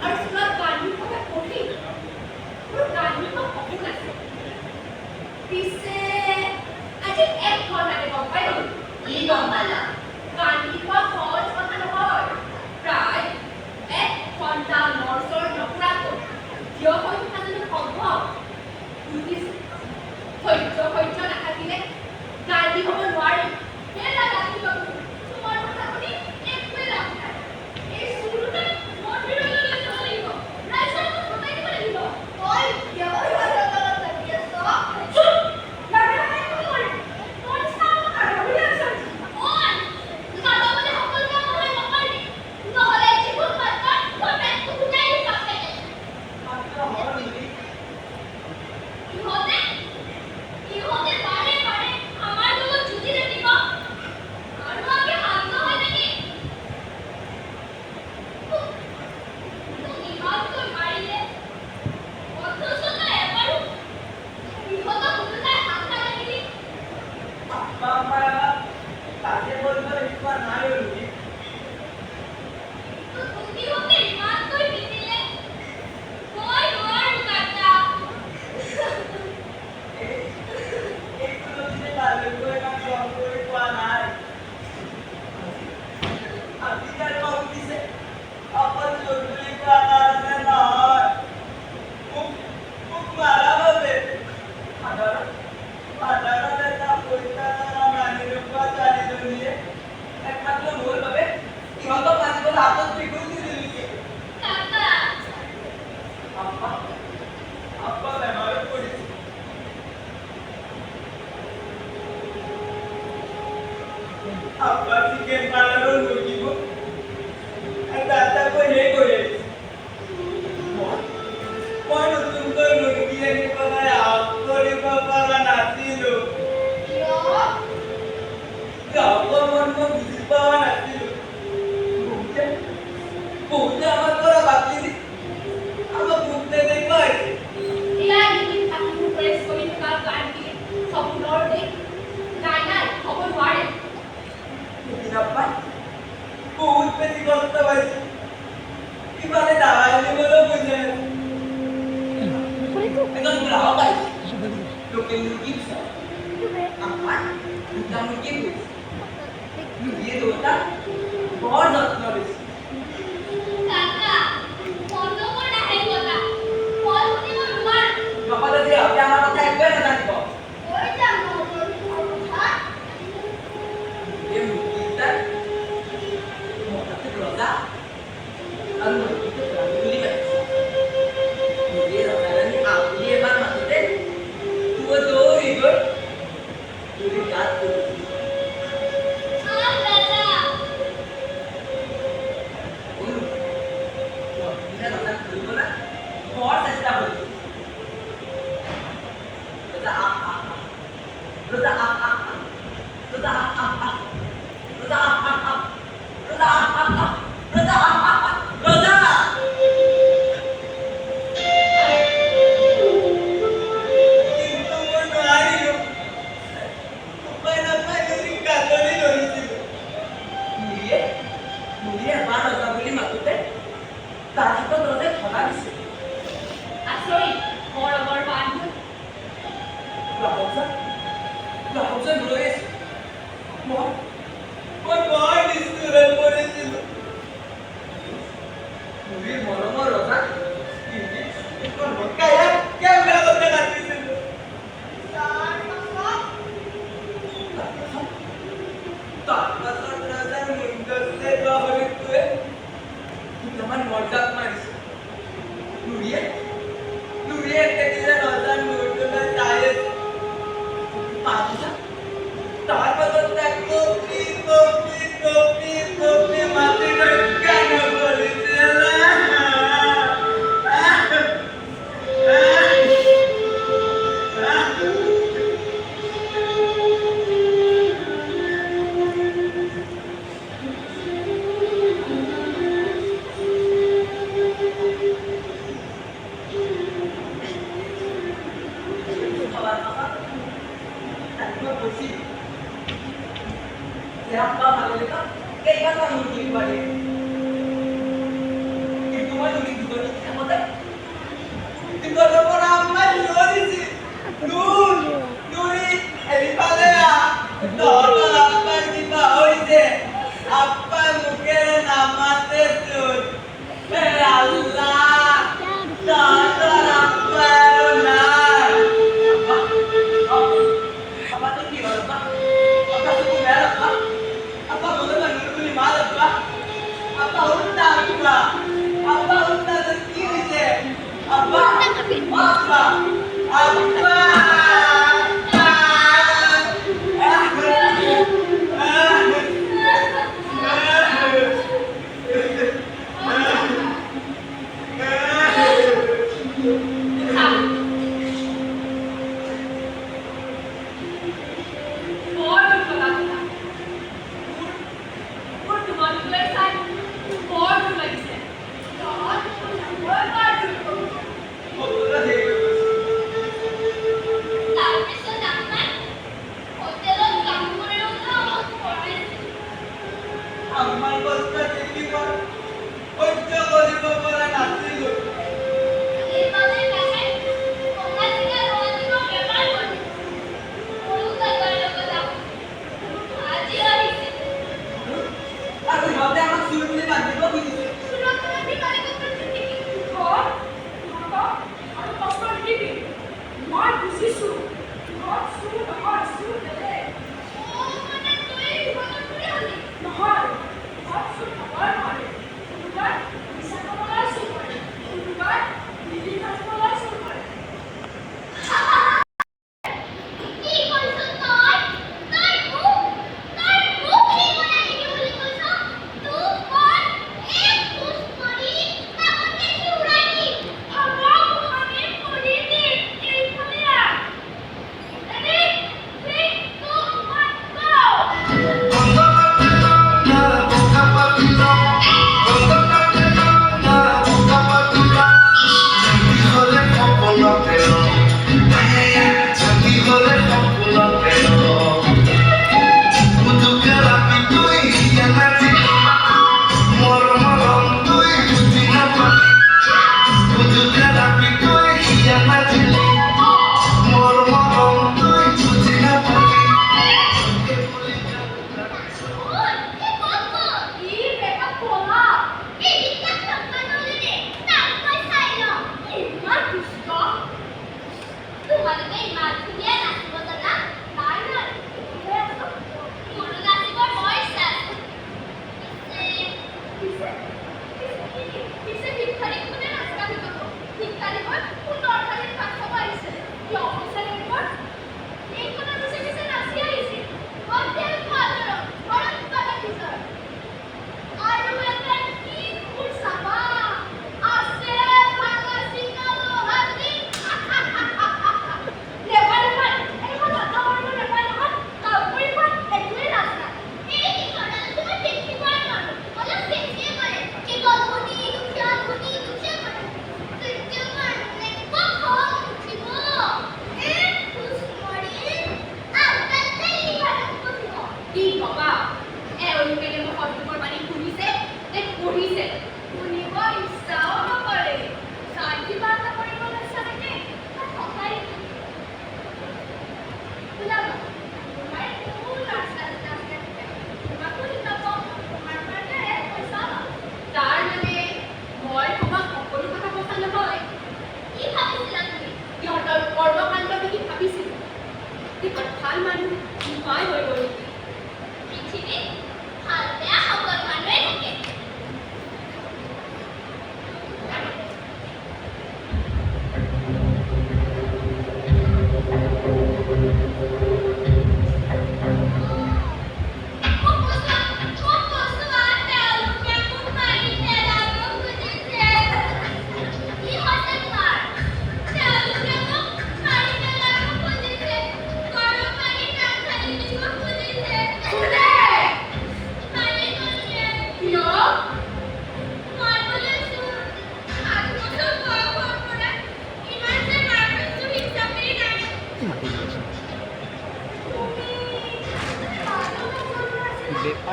আৰু চোলাত গান্ধী থকা কঠিন মোৰ গান্ধী পৰা সপোন আছে পিছে আজি এক ঘণ্টাতে গম পাই গ'লো কি গম পালা গান্ধী পৰা সহজ কথা নহয় প্ৰায় এক ঘণ্টা নৰচৰ নকৰাকৈ থিয় হৈ থকা জানো সম্ভৱ বুজিছোঁ ধৈৰ্য নাথাকিলে গান্ধী হ'ব নোৱাৰি হেৰা গান্ধী বাবু তোমাৰ কথা শুনি একোৱে লাভ নাই এই চুৰুতে মন্দিৰলৈ লৈ যাব লাগিব ৰাইজক সমাই দিব লাগিব তই দেৱৰ হাতৰ তলত লাগি আছ চুপ লাগাই কি কৰিম তোৰ চাব কাঢ়ি আছ ঐ কাঢ়িবলৈ সকলো কাম হয় নকৰিবি নহ'লে জীৱন মাত্ৰ তোৰ পেটটো ফুটাই দিব পাৰে ইহঁতে বাৰে বাৰে আমাৰ লগত যুঁজি থাকিব আৰু আমি শান্ত হৈ থাকিম মোক ইমানকৈ মাৰিলে অথচ তই এবাৰো ইহঁতক ওলোটাই হাত নালাগিলি ইহঁতে ইমানকৈ পিটিলে মই নোৱাৰো কাকা কাকা Apa chicken parlor মুৰগিব দাদা কই হে কৰে মই নতুন কই মুৰগি আনি পালাই আপ কৰিব পাৰা নাছিলো গাঁৱৰ মন মই বুজি পোৱা নাছিলো বহুতে আমাৰ পৰা বাকি আমাক মুক্তি দেখুৱাই এয়া নিদিন থাকিব প্ৰেছ কৰি থকা গান্ধী সপোনৰ দেশ নাই হ'ব নোৱাৰে নাপায় বহুত বেছি কষ্ট পাইছো ইফালে দাৱাই আনিবলৈও পইচা এজন গ্ৰাহক আহিছে লোকেল মুৰ্গী বিচাৰে আমাৰ দুটা মুৰ্গী গৈছে মুৰ্গীয়ে দুটা বৰ যত্ন লৈছে কাকা বন্ধ কৰ নাহে কথা মই শুনিব নোৱাৰো নকলে যে আপুনি আমাৰ কথা একোৱে নাজানিব কৈ যাম নগৰ কথা এই মুৰ্গীকেইটা মতাটো ৰজা আৰু মুৰ্গীটো ৰাণী বুলি মাতিছে মুৰ্গীয়ে ৰজাৰাণী আউলি এবাৰ মাতোতে দৌৰি গৈ গাত পৰিছিল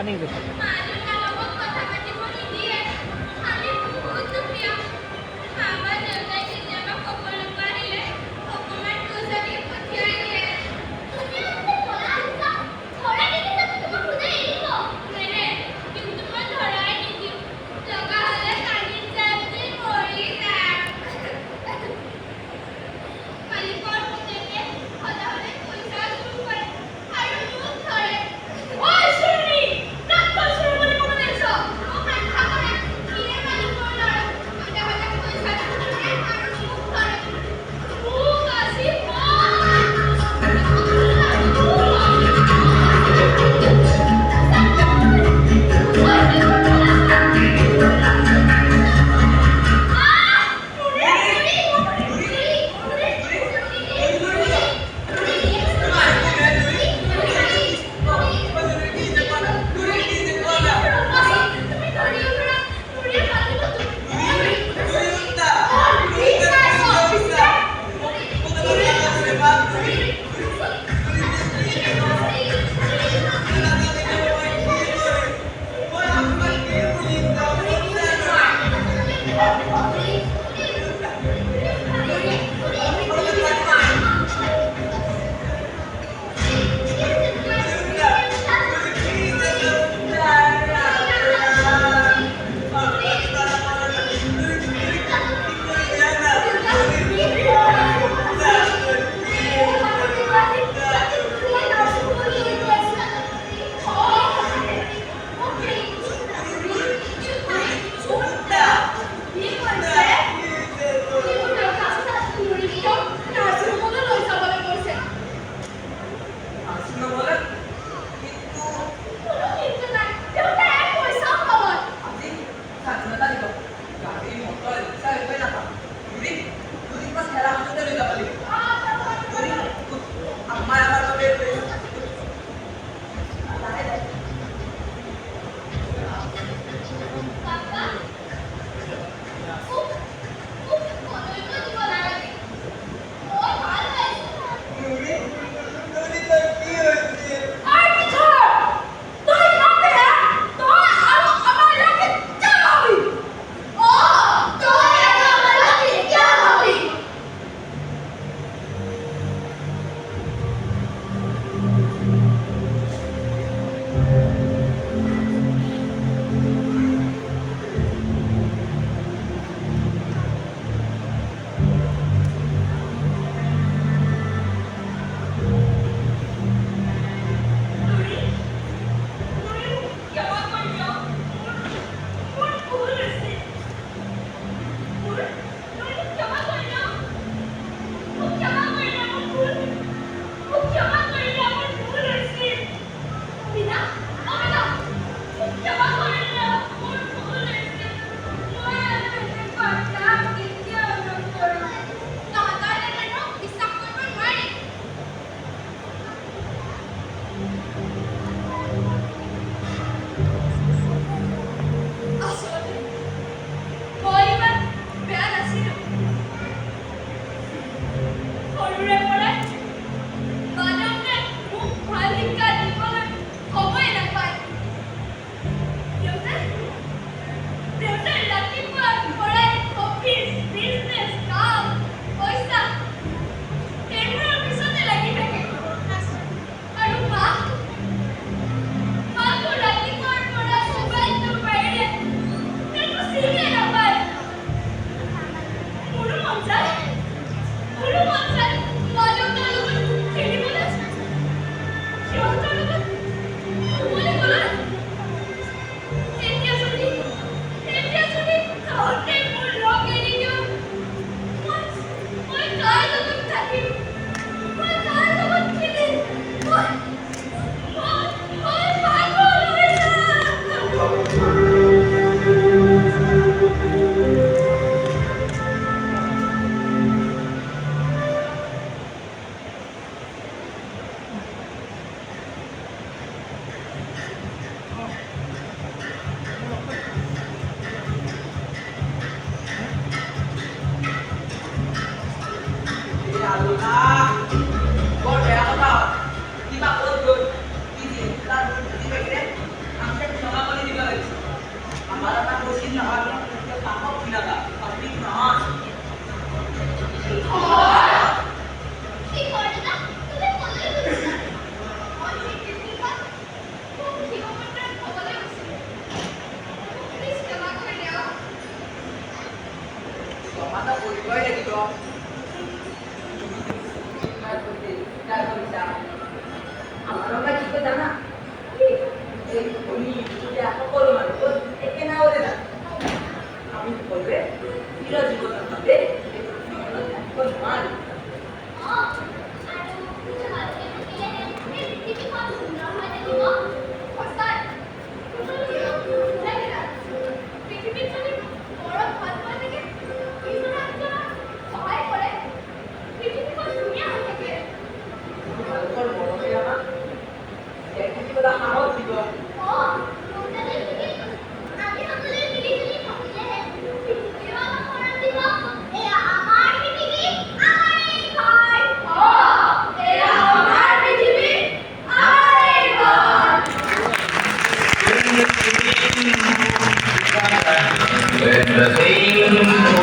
Paano yung gusto? Oi, Shirley! When the day Thank you.